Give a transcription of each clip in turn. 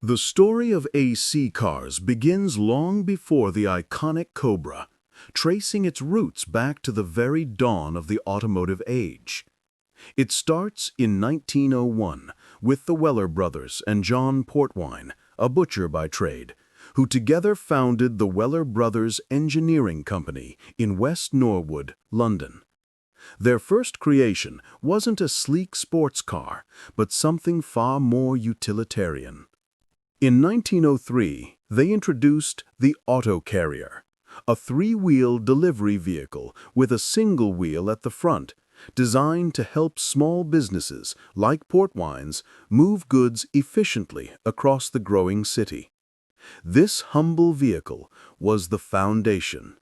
The story of AC cars begins long before the iconic Cobra, tracing its roots back to the very dawn of the automotive age. It starts in 1901 with the Weller brothers and John Portwine, a butcher by trade, who together founded the Weller Brothers Engineering Company in West Norwood, London. Their first creation wasn't a sleek sports car, but something far more utilitarian. In 1903, they introduced the Autocarrier, a three-wheel delivery vehicle with a single wheel at the front, designed to help small businesses, like Portwine's, move goods efficiently across the growing city. This humble vehicle was the foundation.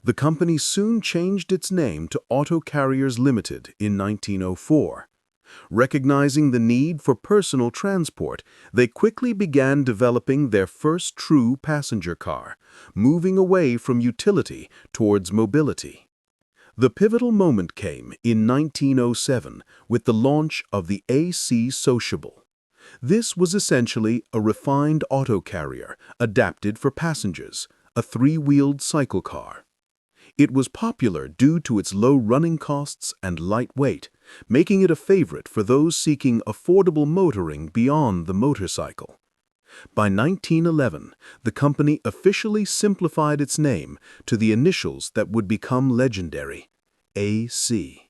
The company soon changed its name to Autocarriers Limited in 1904. Recognizing the need for personal transport, they quickly began developing their first true passenger car, moving away from utility towards mobility. The pivotal moment came in 1907 with the launch of the AC Sociable. This was essentially a refined autocarrier adapted for passengers, a three-wheeled cycle car. It was popular due to its low running costs and light weight, making it a favorite for those seeking affordable motoring beyond the motorcycle. By 1911, the company officially simplified its name to the initials that would become legendary, AC.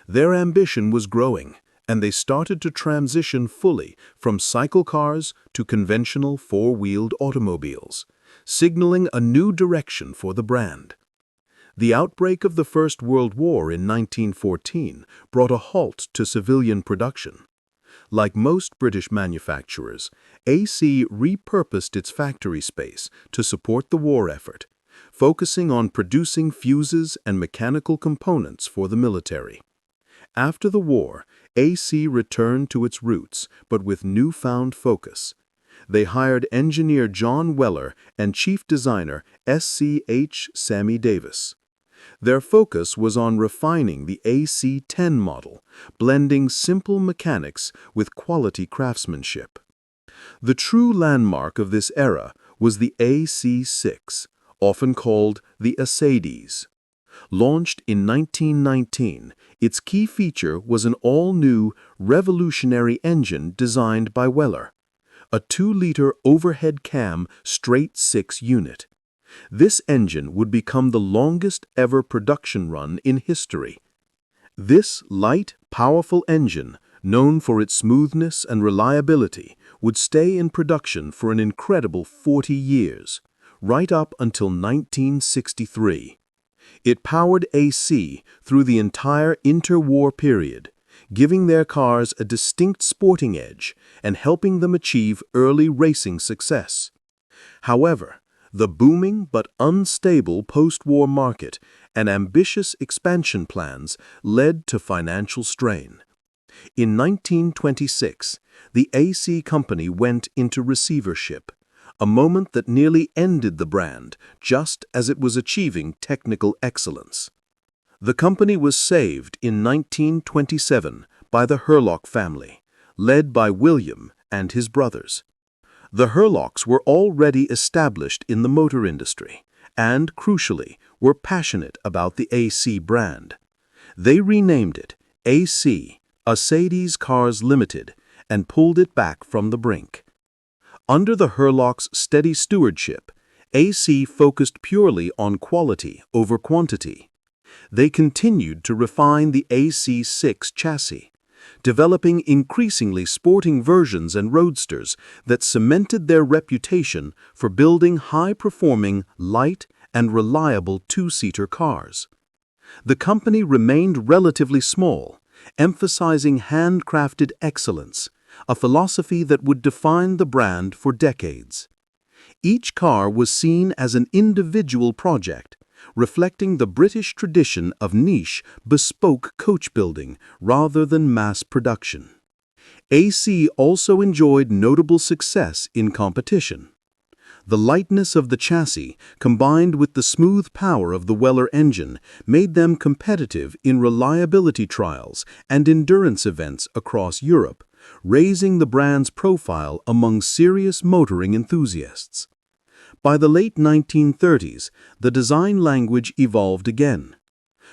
Their ambition was growing, and they started to transition fully from cycle cars to conventional four-wheeled automobiles, signaling a new direction for the brand. The outbreak of the First World War in 1914 brought a halt to civilian production. Like most British manufacturers, AC repurposed its factory space to support the war effort, focusing on producing fuses and mechanical components for the military. After the war, AC returned to its roots, but with newfound focus. They hired engineer John Weller and chief designer S.C.H. Sammy Davis. Their focus was on refining the AC-10 model, blending simple mechanics with quality craftsmanship. The true landmark of this era was the AC-6, often called the Acades. Launched in 1919, its key feature was an all-new, revolutionary engine designed by Weller, a 2-liter overhead cam straight-six unit. This engine would become the longest ever production run in history. This light, powerful engine, known for its smoothness and reliability, would stay in production for an incredible 40 years, right up until 1963. It powered AC through the entire interwar period, giving their cars a distinct sporting edge and helping them achieve early racing success. However, the booming but unstable post-war market and ambitious expansion plans led to financial strain. In 1926, the AC company went into receivership, a moment that nearly ended the brand just as it was achieving technical excellence. The company was saved in 1927 by the Hurlock family, led by William and his brothers. The Hurlocks were already established in the motor industry and, crucially, were passionate about the AC brand. They renamed it AC, Acades Cars Limited, and pulled it back from the brink. Under the Hurlock's steady stewardship, AC focused purely on quality over quantity. They continued to refine the AC6 chassis, developing increasingly sporting versions and roadsters that cemented their reputation for building high-performing, light, and reliable two-seater cars. The company remained relatively small, emphasizing handcrafted excellence, a philosophy that would define the brand for decades. Each car was seen as an individual project, reflecting the British tradition of niche, bespoke coach building rather than mass production. AC also enjoyed notable success in competition. The lightness of the chassis, combined with the smooth power of the Weller engine, made them competitive in reliability trials and endurance events across Europe, raising the brand's profile among serious motoring enthusiasts. By the late 1930s, the design language evolved again.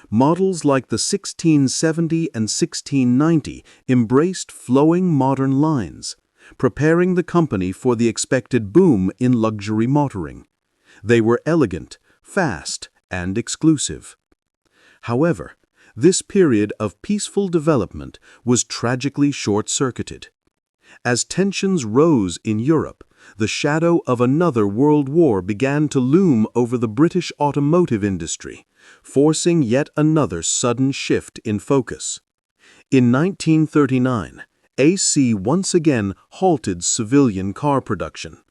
Models like the 1670 and 1690 embraced flowing modern lines, preparing the company for the expected boom in luxury motoring. They were elegant, fast, and exclusive. However, this period of peaceful development was tragically short-circuited. As tensions rose in Europe, the shadow of another world war began to loom over the British automotive industry, forcing yet another sudden shift in focus. In 1939, AC once again halted civilian car production.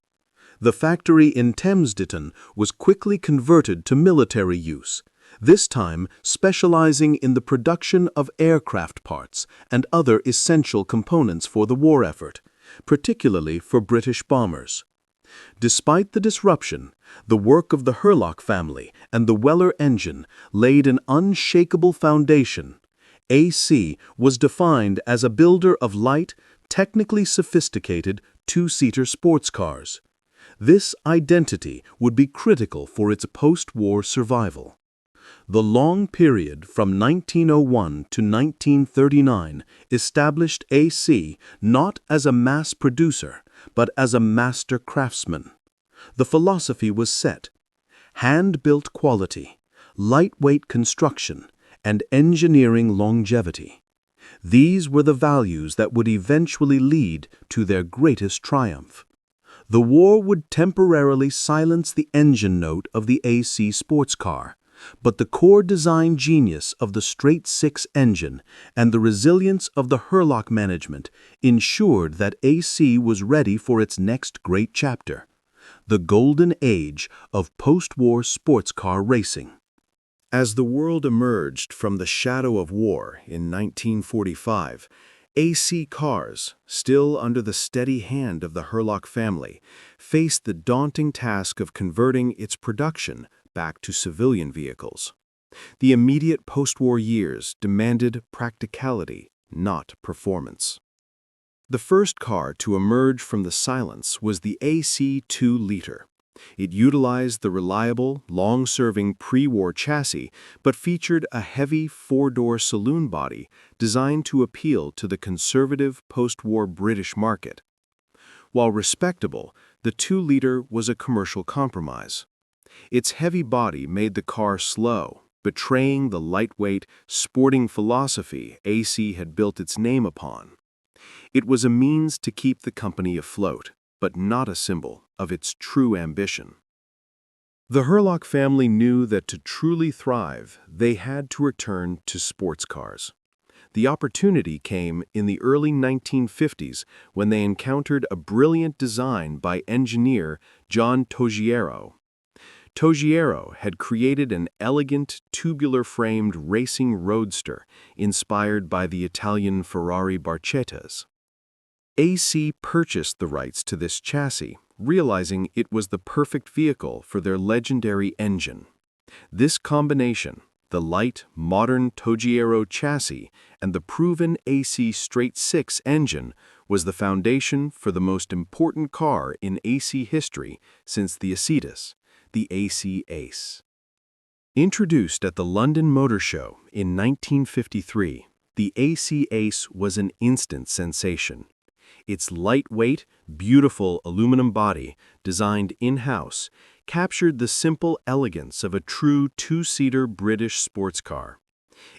The factory in Thamesditton was quickly converted to military use, this time specializing in the production of aircraft parts and other essential components for the war effort, particularly for British bombers. Despite the disruption, the work of the Hurlock family and the Weller engine laid an unshakable foundation. AC was defined as a builder of light, technically sophisticated two-seater sports cars. This identity would be critical for its post-war survival. The long period from 1901 to 1939 established AC not as a mass producer, but as a master craftsman. The philosophy was set: hand-built quality, lightweight construction, and engineering longevity. These were the values that would eventually lead to their greatest triumph. The war would temporarily silence the engine note of the AC sports car, but the core design genius of the straight-six engine and the resilience of the Hurlock management ensured that AC was ready for its next great chapter, the golden age of post-war sports car racing. As the world emerged from the shadow of war in 1945, AC cars, still under the steady hand of the Hurlock family, faced the daunting task of converting its production back to civilian vehicles. The immediate post-war years demanded practicality, not performance. The first car to emerge from the silence was the AC 2-liter. It utilized the reliable, long-serving pre-war chassis, but featured a heavy four-door saloon body designed to appeal to the conservative post-war British market. While respectable, the 2-liter was a commercial compromise. Its heavy body made the car slow, betraying the lightweight, sporting philosophy AC had built its name upon. It was a means to keep the company afloat, but not a symbol of its true ambition. The Hurlock family knew that to truly thrive, they had to return to sports cars. The opportunity came in the early 1950s when they encountered a brilliant design by engineer John Togiero. Togiero had created an elegant, tubular-framed racing roadster inspired by the Italian Ferrari Barchettas. AC purchased the rights to this chassis, realizing it was the perfect vehicle for their legendary engine. This combination, the light, modern Togiero chassis and the proven AC straight-six engine, was the foundation for the most important car in AC history since the Acetus, the AC Ace. Introduced at the London Motor Show in 1953, the AC Ace was an instant sensation. Its lightweight, beautiful aluminum body, designed in-house, captured the simple elegance of a true two-seater British sports car.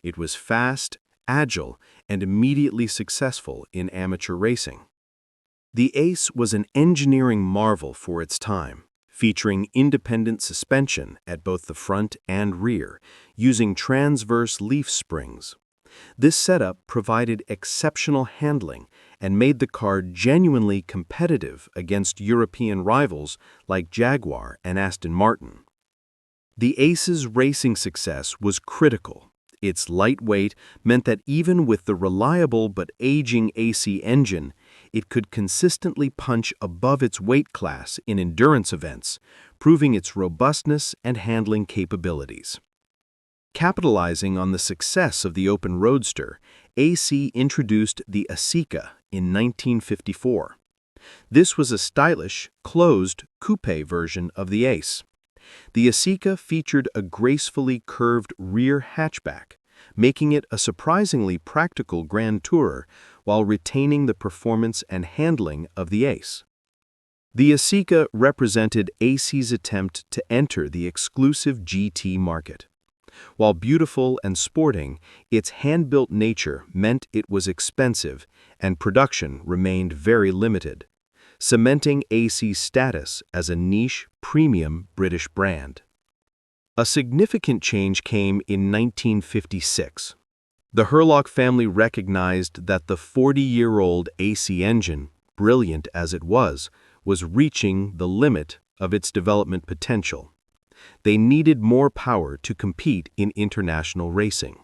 It was fast, agile, and immediately successful in amateur racing. The Ace was an engineering marvel for its time, featuring independent suspension at both the front and rear, using transverse leaf springs. This setup provided exceptional handling and made the car genuinely competitive against European rivals like Jaguar and Aston Martin. The Ace's racing success was critical. Its lightweight meant that even with the reliable but aging AC engine, it could consistently punch above its weight class in endurance events, proving its robustness and handling capabilities. Capitalizing on the success of the open roadster, AC introduced the Asica in 1954. This was a stylish, closed, coupe version of the Ace. The Asica featured a gracefully curved rear hatchback, making it a surprisingly practical grand tourer while retaining the performance and handling of the Ace. The Asica represented AC's attempt to enter the exclusive GT market. While beautiful and sporting, its hand-built nature meant it was expensive and production remained very limited, cementing AC's status as a niche, premium British brand. A significant change came in 1956. The Hurlock family recognized that the 40-year-old AC engine, brilliant as it was reaching the limit of its development potential. They needed more power to compete in international racing.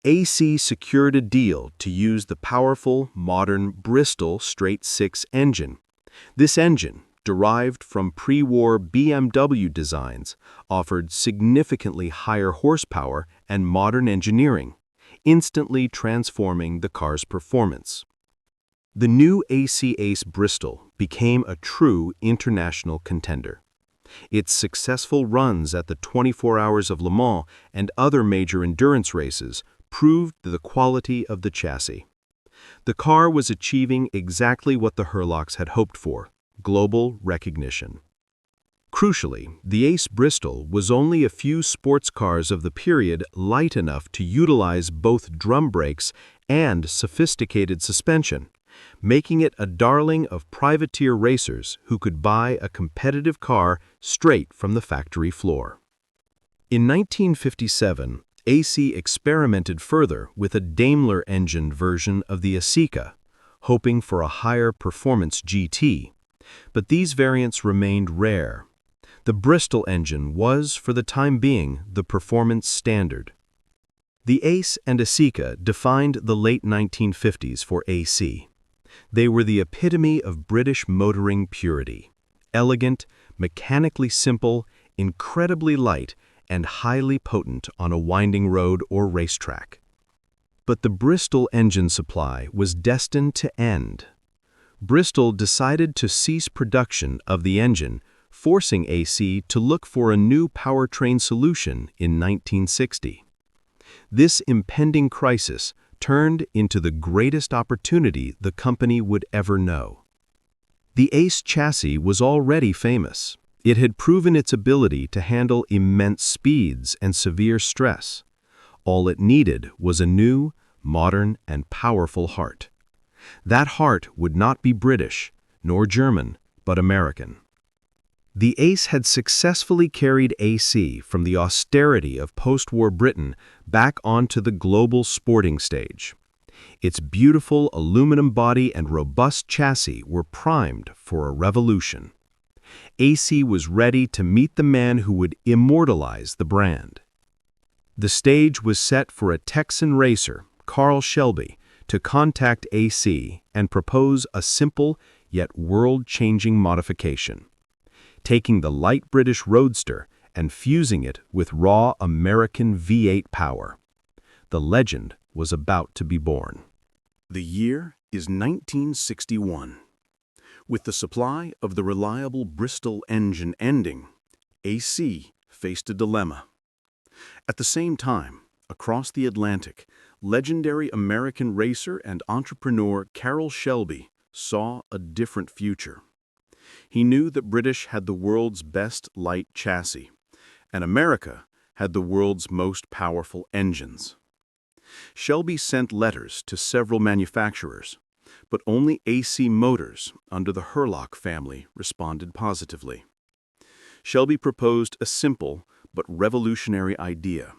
AC secured a deal to use the powerful, modern Bristol straight-six engine. This engine, derived from pre-war BMW designs, offered significantly higher horsepower and modern engineering, instantly transforming the car's performance. The new AC Ace Bristol became a true international contender. Its successful runs at the 24 Hours of Le Mans and other major endurance races proved the quality of the chassis. The car was achieving exactly what the Hurlocks had hoped for: global recognition. Crucially, the Ace Bristol was only a few sports cars of the period light enough to utilize both drum brakes and sophisticated suspension, making it a darling of privateer racers who could buy a competitive car straight from the factory floor. In 1957, AC experimented further with a Daimler-engined version of the Asica, hoping for a higher performance GT. But these variants remained rare. The Bristol engine was, for the time being, the performance standard. The Ace and Asica defined the late 1950s for AC. They were the epitome of British motoring purity: elegant, mechanically simple, incredibly light, and highly potent on a winding road or racetrack. But the Bristol engine supply was destined to end. Bristol decided to cease production of the engine, forcing AC to look for a new powertrain solution in 1960. This impending crisis turned into the greatest opportunity the company would ever know. The Ace chassis was already famous. It had proven its ability to handle immense speeds and severe stress. All it needed was a new, modern, and powerful heart. That heart would not be British, nor German, but American. The Ace had successfully carried AC from the austerity of post-war Britain back onto the global sporting stage. Its beautiful aluminum body and robust chassis were primed for a revolution. AC was ready to meet the man who would immortalize the brand. The stage was set for a Texan racer, Carl Shelby, to contact AC and propose a simple yet world-changing modification, taking the light British roadster and fusing it with raw American V8 power. The legend was about to be born. The year is 1961. With the supply of the reliable Bristol engine ending, AC faced a dilemma. At the same time, across the Atlantic, legendary American racer and entrepreneur Carroll Shelby saw a different future. He knew that British had the world's best light chassis, and America had the world's most powerful engines. Shelby sent letters to several manufacturers, but only AC Motors, under the Hurlock family, responded positively. Shelby proposed a simple but revolutionary idea.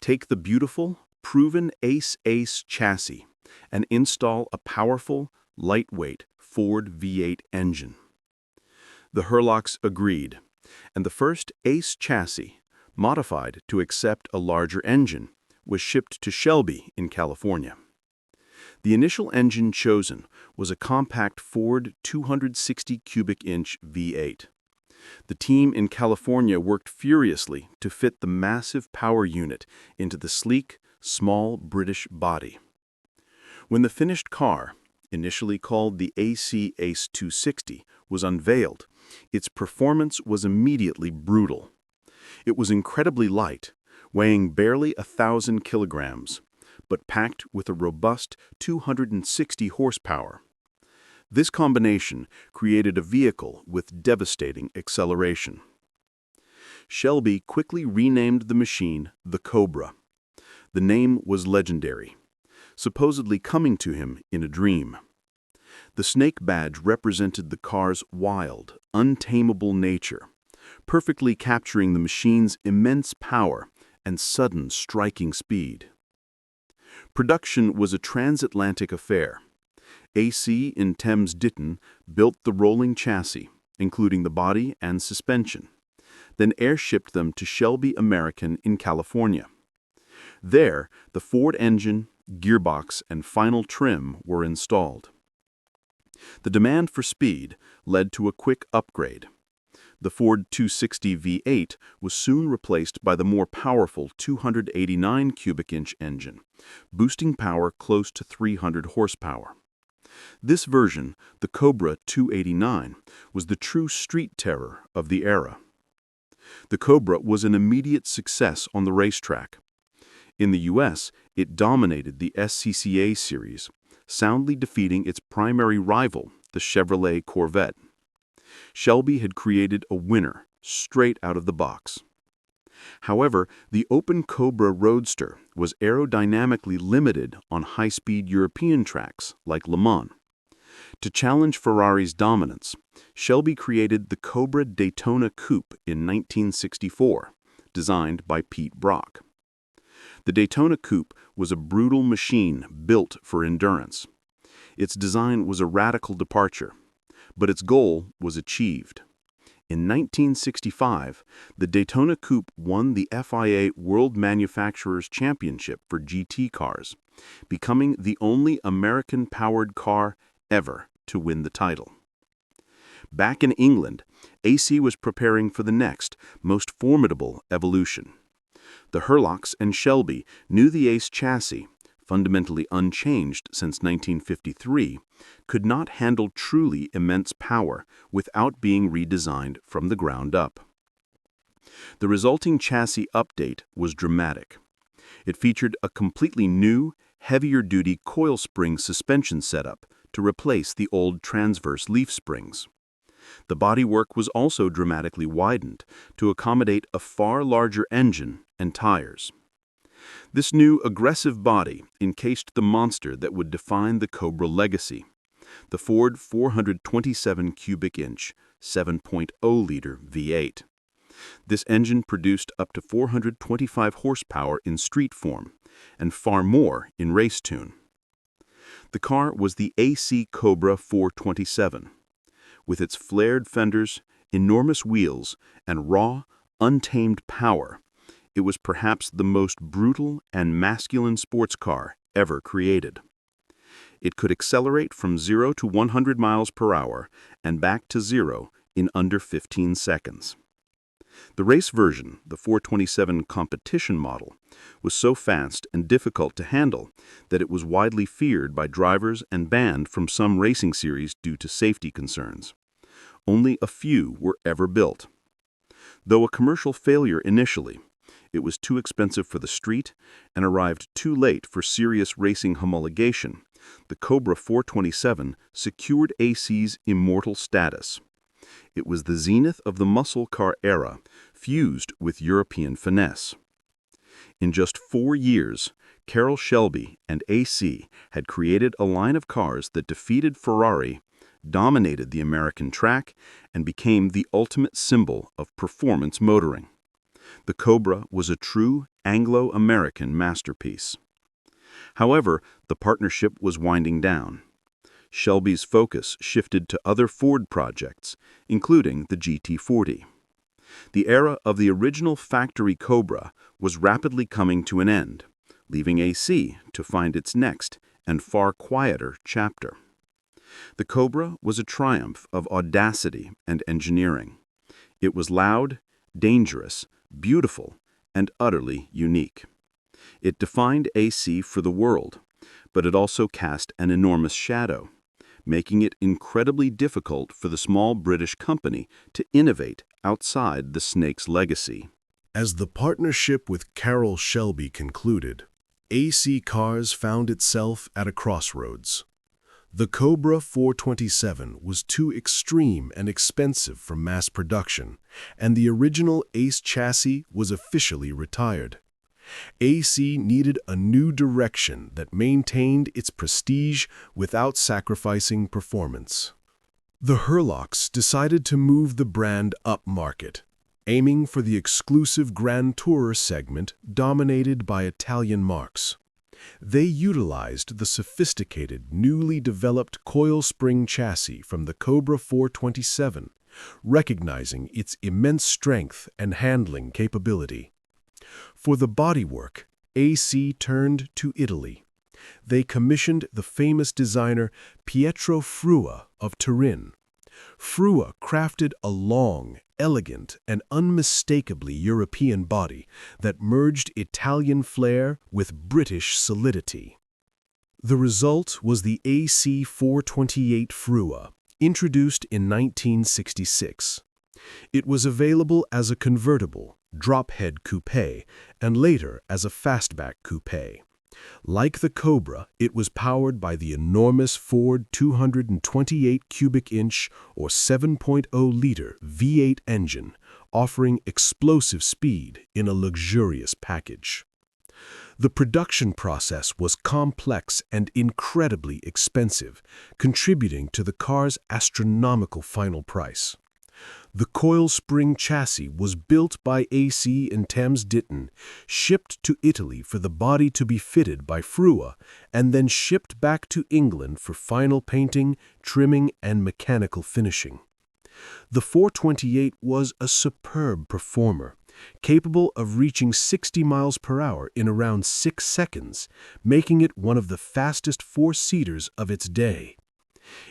Take the beautiful, proven Ace chassis and install a powerful, lightweight Ford V8 engine. The Hurlocks agreed, and the first Ace chassis, modified to accept a larger engine, was shipped to Shelby in California. The initial engine chosen was a compact Ford 260 cubic inch V8. The team in California worked furiously to fit the massive power unit into the sleek, small British body. When the finished car, initially called the AC Ace 260, was unveiled, its performance was immediately brutal. It was incredibly light, weighing barely 1,000 kilograms, but packed with a robust 260 horsepower. This combination created a vehicle with devastating acceleration. Shelby quickly renamed the machine the Cobra. The name was legendary, supposedly coming to him in a dream. The snake badge represented the car's wild, untamable nature, perfectly capturing the machine's immense power and sudden striking speed. Production was a transatlantic affair. AC in Thames Ditton built the rolling chassis, including the body and suspension, then airshipped them to Shelby American in California. There, the Ford engine, gearbox, and final trim were installed. The demand for speed led to a quick upgrade. The Ford 260 V8 was soon replaced by the more powerful 289 cubic inch engine, boosting power close to 300 horsepower. This version, the Cobra 289, was the true street terror of the era. The Cobra was an immediate success on the racetrack. In the US, it dominated the SCCA series, soundly defeating its primary rival, the Chevrolet Corvette. Shelby had created a winner straight out of the box. However, the open Cobra Roadster was aerodynamically limited on high-speed European tracks like Le Mans. To challenge Ferrari's dominance, Shelby created the Cobra Daytona Coupe in 1964, designed by Pete Brock. The Daytona Coupe was a brutal machine built for endurance. Its design was a radical departure, but its goal was achieved. In 1965, the Daytona Coupe won the FIA World Manufacturers' Championship for GT cars, becoming the only American-powered car ever to win the title. Back in England, AC was preparing for the next, most formidable evolution. The Hurlocks and Shelby knew the Ace chassis, fundamentally unchanged since 1953, could not handle truly immense power without being redesigned from the ground up. The resulting chassis update was dramatic. It featured a completely new, heavier-duty coil spring suspension setup to replace the old transverse leaf springs. The bodywork was also dramatically widened to accommodate a far larger engine and tires. This new aggressive body encased the monster that would define the Cobra legacy, the Ford 427 cubic inch 7.0-liter V8. This engine produced up to 425 horsepower in street form and far more in race tune. The car was the AC Cobra 427. With its flared fenders, enormous wheels, and raw, untamed power, it was perhaps the most brutal and masculine sports car ever created. It could accelerate from 0 to 100 miles per hour and back to 0 in under 15 seconds. The race version, the 427 competition model, was so fast and difficult to handle that it was widely feared by drivers and banned from some racing series due to safety concerns. Only a few were ever built. Though a commercial failure initially, it was too expensive for the street and arrived too late for serious racing homologation. The Cobra 427 secured AC's immortal status. It was the zenith of the muscle car era, fused with European finesse. In just 4 years, Carroll Shelby and AC had created a line of cars that defeated Ferrari, dominated the American track, and became the ultimate symbol of performance motoring. The Cobra was a true Anglo-American masterpiece. However, the partnership was winding down. Shelby's focus shifted to other Ford projects, including the GT40. The era of the original factory Cobra was rapidly coming to an end, leaving AC to find its next and far quieter chapter. The Cobra was a triumph of audacity and engineering. It was loud, dangerous, beautiful, and utterly unique. It defined AC for the world, but it also cast an enormous shadow, making it incredibly difficult for the small British company to innovate outside the Snake's legacy. As the partnership with Carroll Shelby concluded, AC Cars found itself at a crossroads. The Cobra 427 was too extreme and expensive for mass production, and the original Ace chassis was officially retired. AC needed a new direction that maintained its prestige without sacrificing performance. The Hurlocks decided to move the brand upmarket, aiming for the exclusive Grand Tourer segment dominated by Italian marques. They utilized the sophisticated, newly developed coil spring chassis from the Cobra 427, recognizing its immense strength and handling capability. For the bodywork, AC turned to Italy. They commissioned the famous designer Pietro Frua of Turin. Frua crafted a long, elegant, and unmistakably European body that merged Italian flair with British solidity. The result was the AC 428 Frua, introduced in 1966. It was available as a convertible, drop-head coupe, and later as a fastback coupe. Like the Cobra, it was powered by the enormous Ford 228 cubic inch or 7.0-liter V8 engine, offering explosive speed in a luxurious package. The production process was complex and incredibly expensive, contributing to the car's astronomical final price. The coil spring chassis was built by AC in Thames Ditton, shipped to Italy for the body to be fitted by Frua, and then shipped back to England for final painting, trimming, and mechanical finishing. The 428 was a superb performer, capable of reaching 60 miles per hour in around 6 seconds, making it one of the fastest four-seaters of its day.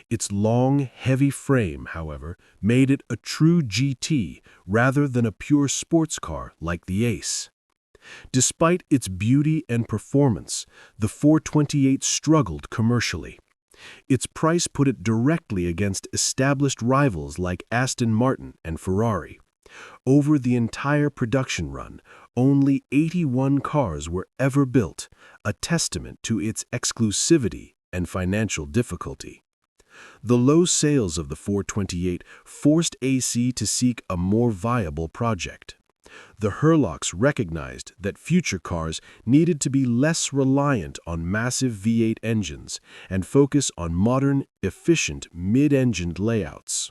Its long, heavy frame, however, made it a true GT rather than a pure sports car like the Ace. Despite its beauty and performance, the 428 struggled commercially. Its price put it directly against established rivals like Aston Martin and Ferrari. Over the entire production run, only 81 cars were ever built, a testament to its exclusivity and financial difficulty. The low sales of the 428 forced AC to seek a more viable project. The Hurlocks recognized that future cars needed to be less reliant on massive V8 engines and focus on modern, efficient mid-engined layouts.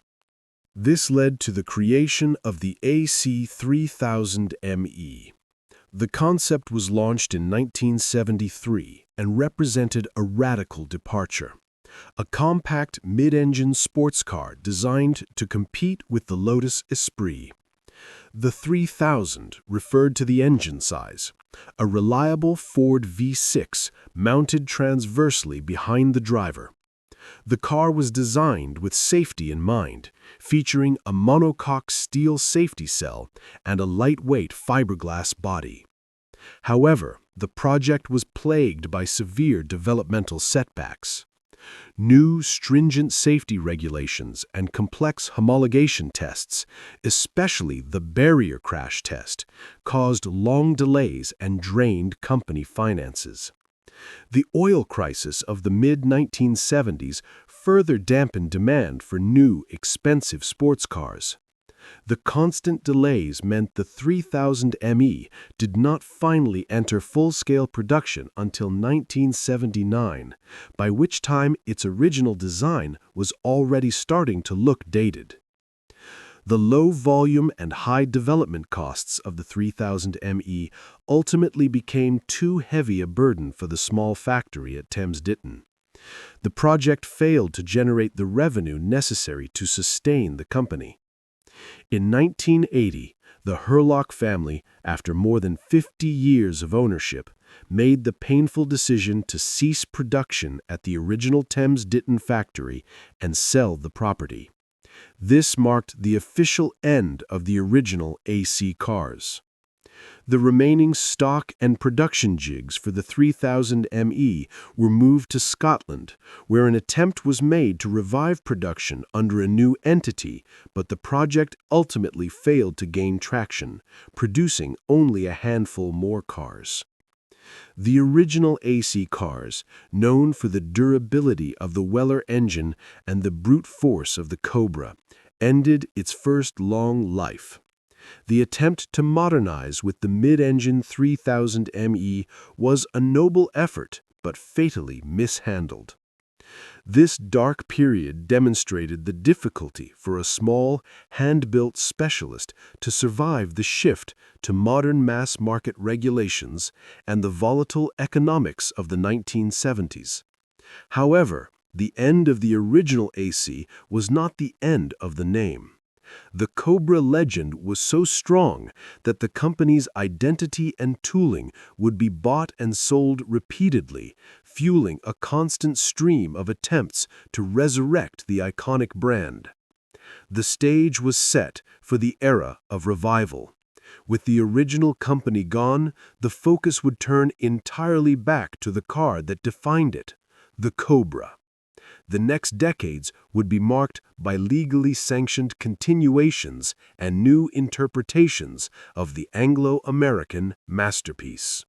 This led to the creation of the AC 3000ME. The concept was launched in 1973 and represented a radical departure. A compact mid-engine sports car designed to compete with the Lotus Esprit. The 3000 referred to the engine size, a reliable Ford V6 mounted transversely behind the driver. The car was designed with safety in mind, featuring a monocoque steel safety cell and a lightweight fiberglass body. However, the project was plagued by severe developmental setbacks. New, stringent safety regulations and complex homologation tests, especially the barrier crash test, caused long delays and drained company finances. The oil crisis of the mid-1970s further dampened demand for new, expensive sports cars. The constant delays meant the 3000ME did not finally enter full-scale production until 1979, by which time its original design was already starting to look dated. The low volume and high development costs of the 3000ME ultimately became too heavy a burden for the small factory at Thames Ditton. The project failed to generate the revenue necessary to sustain the company. In 1980, the Hurlock family, after more than 50 years of ownership, made the painful decision to cease production at the original Thames Ditton factory and sell the property. This marked the official end of the original AC cars. The remaining stock and production jigs for the 3000 ME were moved to Scotland, where an attempt was made to revive production under a new entity, but the project ultimately failed to gain traction, producing only a handful more cars. The original AC cars, known for the durability of the Weller engine and the brute force of the Cobra, ended its first long life. The attempt to modernize with the mid-engine 3000 ME was a noble effort, but fatally mishandled. This dark period demonstrated the difficulty for a small, hand-built specialist to survive the shift to modern mass-market regulations and the volatile economics of the 1970s. However, the end of the original AC was not the end of the name. The Cobra legend was so strong that the company's identity and tooling would be bought and sold repeatedly, fueling a constant stream of attempts to resurrect the iconic brand. The stage was set for the era of revival. With the original company gone, the focus would turn entirely back to the car that defined it, the Cobra. The next decades would be marked by legally sanctioned continuations and new interpretations of the Anglo-American masterpiece.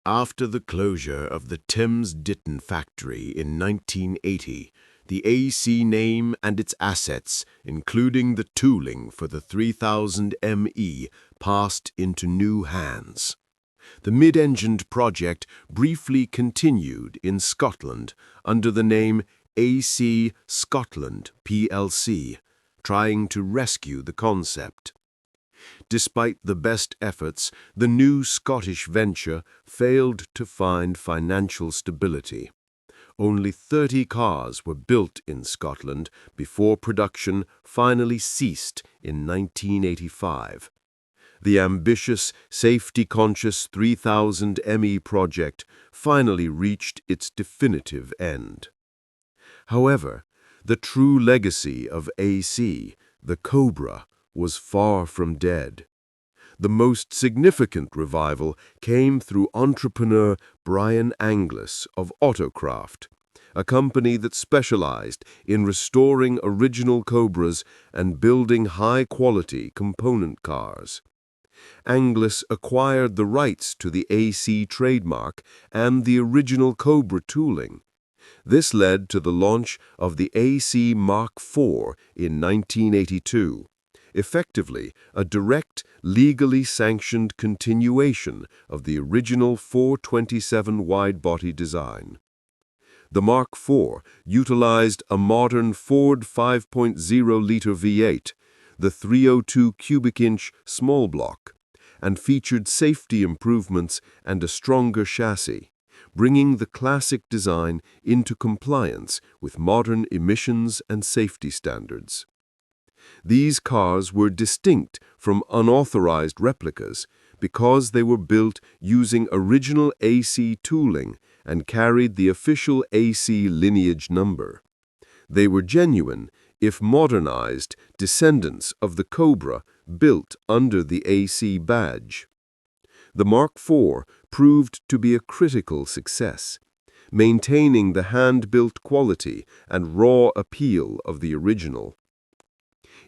After the closure of the Thames Ditton factory in 1980, the AC name and its assets, including the tooling for the 3000 ME, passed into new hands. The mid-engined project briefly continued in Scotland under the name AC Scotland plc, trying to rescue the concept. Despite the best efforts, the new Scottish venture failed to find financial stability. Only 30 cars were built in Scotland before production finally ceased in 1985. The ambitious, safety-conscious 3000 ME project finally reached its definitive end. However, the true legacy of AC, the Cobra, was far from dead. The most significant revival came through entrepreneur Brian Anglis of Autocraft, a company that specialized in restoring original Cobras and building high-quality component cars. Anglis acquired the rights to the AC trademark and the original Cobra tooling. This led to the launch of the AC Mark IV in 1982, effectively a direct, legally sanctioned continuation of the original 427 wide-body design. The Mark IV utilized a modern Ford 5.0-liter V8, the 302 cubic inch small block, and featured safety improvements and a stronger chassis, bringing the classic design into compliance with modern emissions and safety standards. These cars were distinct from unauthorized replicas because they were built using original AC tooling and carried the official AC lineage number. They were genuine, if modernized, descendants of the Cobra built under the AC badge. The Mark IV proved to be a critical success, maintaining the hand-built quality and raw appeal of the original.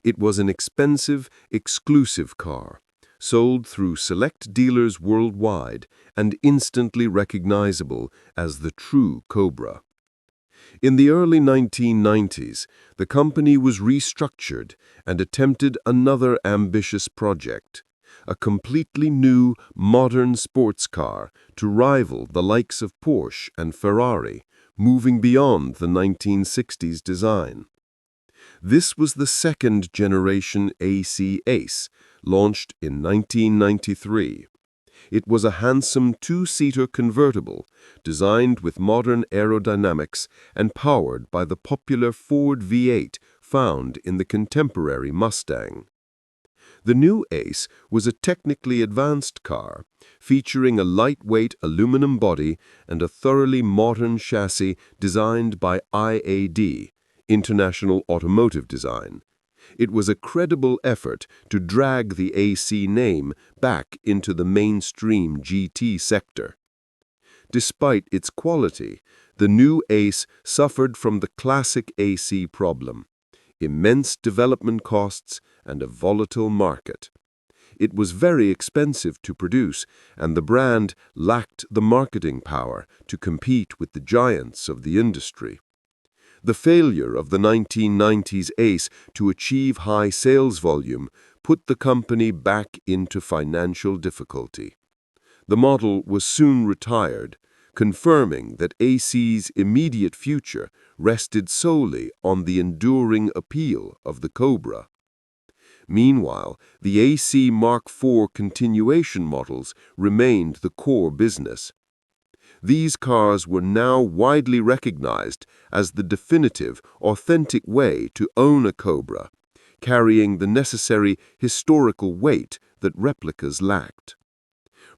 It was an expensive, exclusive car, sold through select dealers worldwide and instantly recognizable as the true Cobra. In the early 1990s, the company was restructured and attempted another ambitious project, a completely new, modern sports car to rival the likes of Porsche and Ferrari, moving beyond the 1960s design. This was the second-generation AC Ace, launched in 1993. It was a handsome two-seater convertible, designed with modern aerodynamics and powered by the popular Ford V8 found in the contemporary Mustang. The new Ace was a technically advanced car, featuring a lightweight aluminum body and a thoroughly modern chassis designed by IAD, International Automotive Design. It was a credible effort to drag the AC name back into the mainstream GT sector. Despite its quality, the new Ace suffered from the classic AC problem: immense development costs and a volatile market. It was very expensive to produce, and the brand lacked the marketing power to compete with the giants of the industry. The failure of the 1990s Ace to achieve high sales volume put the company back into financial difficulty. The model was soon retired, confirming that AC's immediate future rested solely on the enduring appeal of the Cobra. Meanwhile, the AC Mark IV continuation models remained the core business. These cars were now widely recognized as the definitive, authentic way to own a Cobra, carrying the necessary historical weight that replicas lacked.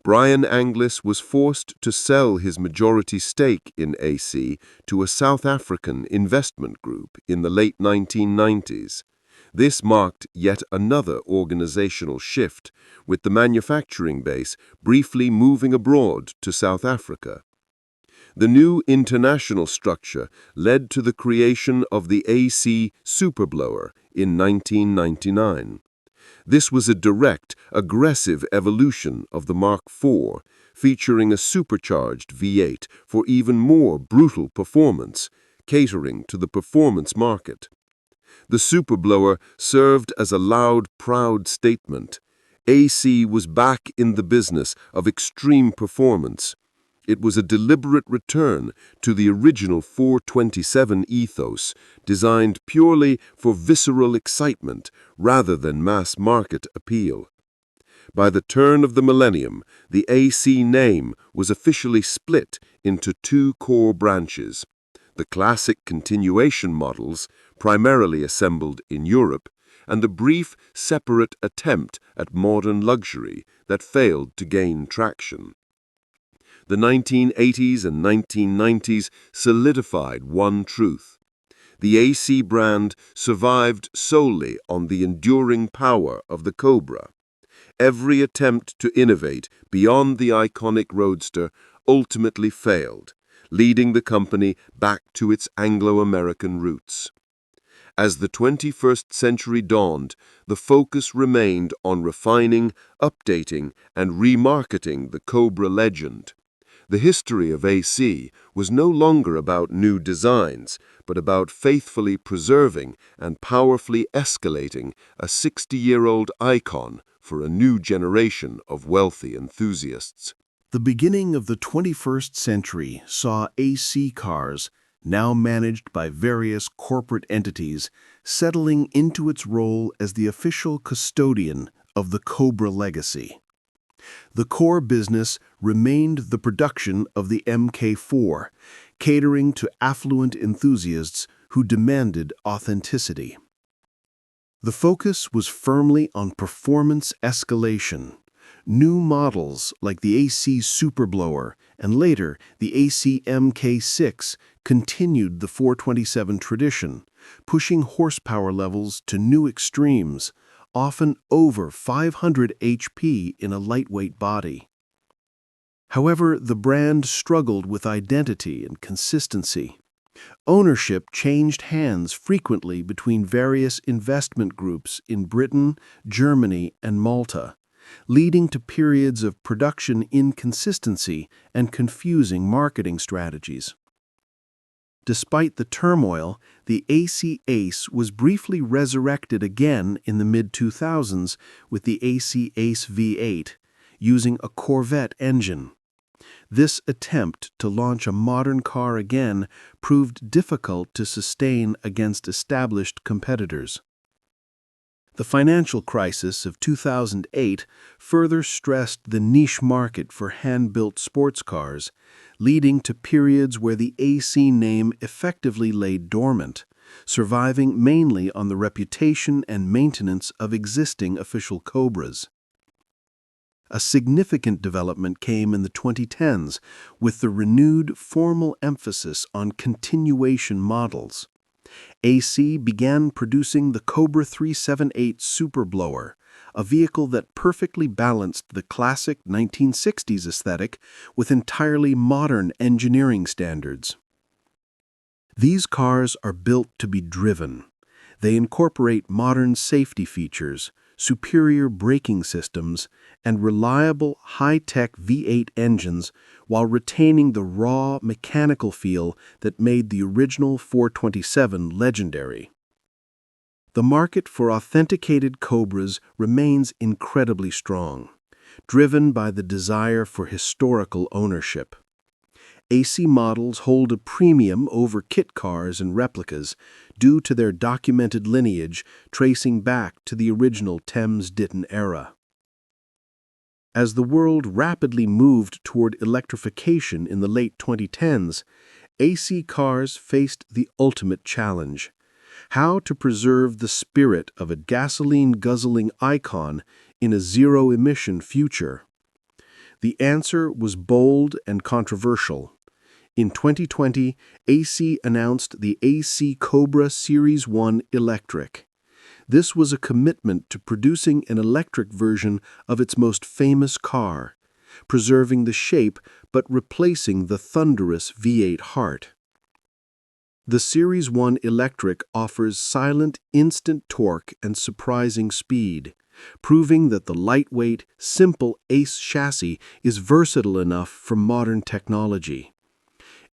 Brian Anglis was forced to sell his majority stake in AC to a South African investment group in the late 1990s. This marked yet another organizational shift, with the manufacturing base briefly moving abroad to South Africa. The new international structure led to the creation of the AC Superblower in 1999. This was a direct, aggressive evolution of the Mark IV, featuring a supercharged V8 for even more brutal performance, catering to the performance market. The Superblower served as a loud, proud statement. AC was back in the business of extreme performance. It was a deliberate return to the original 427 ethos, designed purely for visceral excitement rather than mass market appeal. By the turn of the millennium, the AC name was officially split into two core branches: the classic continuation models, primarily assembled in Europe, and the brief, separate attempt at modern luxury that failed to gain traction. The 1980s and 1990s solidified one truth: the AC brand survived solely on the enduring power of the Cobra. Every attempt to innovate beyond the iconic roadster ultimately failed, leading the company back to its Anglo-American roots. As the 21st century dawned, the focus remained on refining, updating, and remarketing the Cobra legend. The history of AC was no longer about new designs, but about faithfully preserving and powerfully escalating a 60-year-old icon for a new generation of wealthy enthusiasts. The beginning of the 21st century saw AC cars, now managed by various corporate entities, settling into its role as the official custodian of the Cobra legacy. The core business remained the production of the MK4, catering to affluent enthusiasts who demanded authenticity. The focus was firmly on performance escalation. New models like the AC Superblower and later the AC MK6 continued the 427 tradition, pushing horsepower levels to new extremes, often over 500 HP in a lightweight body. However, the brand struggled with identity and consistency. Ownership changed hands frequently between various investment groups in Britain, Germany, and Malta, leading to periods of production inconsistency and confusing marketing strategies. Despite the turmoil, the AC Ace was briefly resurrected again in the mid-2000s with the AC Ace V8, using a Corvette engine. This attempt to launch a modern car again proved difficult to sustain against established competitors. The financial crisis of 2008 further stressed the niche market for hand-built sports cars, leading to periods where the AC name effectively lay dormant, surviving mainly on the reputation and maintenance of existing official Cobras. A significant development came in the 2010s with the renewed formal emphasis on continuation models. AC began producing the Cobra 378 Superblower, a vehicle that perfectly balanced the classic 1960s aesthetic with entirely modern engineering standards. These cars are built to be driven. They incorporate modern safety features, superior braking systems, and reliable high-tech V8 engines while retaining the raw mechanical feel that made the original 427 legendary. The market for authenticated Cobras remains incredibly strong, driven by the desire for historical ownership. AC models hold a premium over kit cars and replicas due to their documented lineage tracing back to the original Thames-Ditton era. As the world rapidly moved toward electrification in the late 2010s, AC cars faced the ultimate challenge: how to preserve the spirit of a gasoline-guzzling icon in a zero-emission future. The answer was bold and controversial. In 2020, AC announced the AC Cobra Series 1 Electric. This was a commitment to producing an electric version of its most famous car, preserving the shape but replacing the thunderous V8 heart. The Series 1 Electric offers silent, instant torque and surprising speed, proving that the lightweight, simple Ace chassis is versatile enough for modern technology.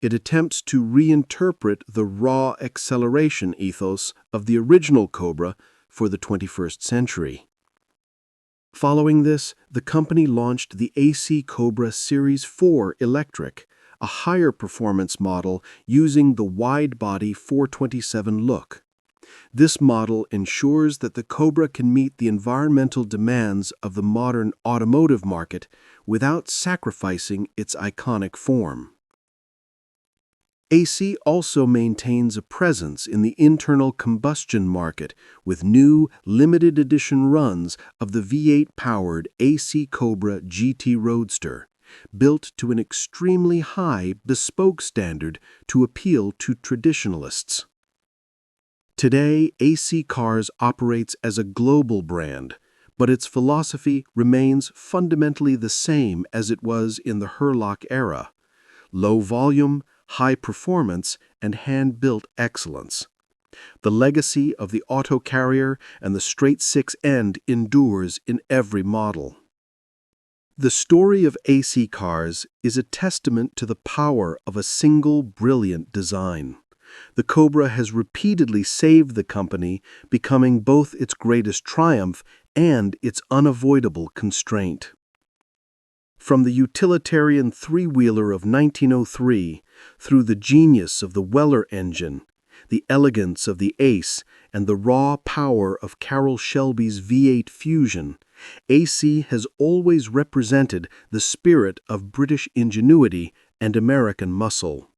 It attempts to reinterpret the raw acceleration ethos of the original Cobra for the 21st century. Following this, the company launched the AC Cobra Series 4 Electric, a higher performance model using the wide-body 427 look. This model ensures that the Cobra can meet the environmental demands of the modern automotive market without sacrificing its iconic form. AC also maintains a presence in the internal combustion market with new limited edition runs of the V8-powered AC Cobra GT Roadster, built to an extremely high bespoke standard to appeal to traditionalists. Today, AC Cars operates as a global brand, but its philosophy remains fundamentally the same as it was in the Hurlock era: low volume, high performance, and hand-built excellence. The legacy of the Autocarrier and the straight six end endures in every model. The story of AC Cars is a testament to the power of a single brilliant design. The Cobra has repeatedly saved the company, becoming both its greatest triumph and its unavoidable constraint. From the utilitarian three-wheeler of 1903 through the genius of the Weller engine, the elegance of the Ace, and the raw power of Carroll Shelby's V8 Fusion, AC has always represented the spirit of British ingenuity and American muscle.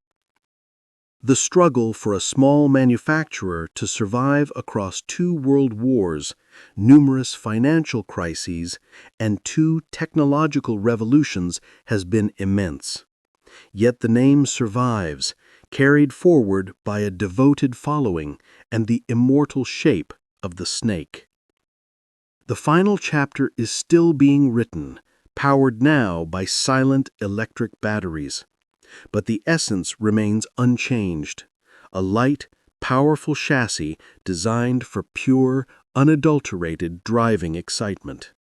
The struggle for a small manufacturer to survive across 2 world wars, numerous financial crises, and 2 technological revolutions has been immense. Yet the name survives, carried forward by a devoted following and the immortal shape of the snake. The final chapter is still being written, powered now by silent electric batteries. But the essence remains unchanged: a light, powerful chassis designed for pure, unadulterated driving excitement.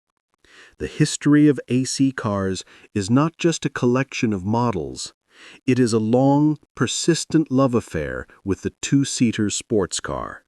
The history of AC Cars is not just a collection of models. It is a long, persistent love affair with the two-seater sports car.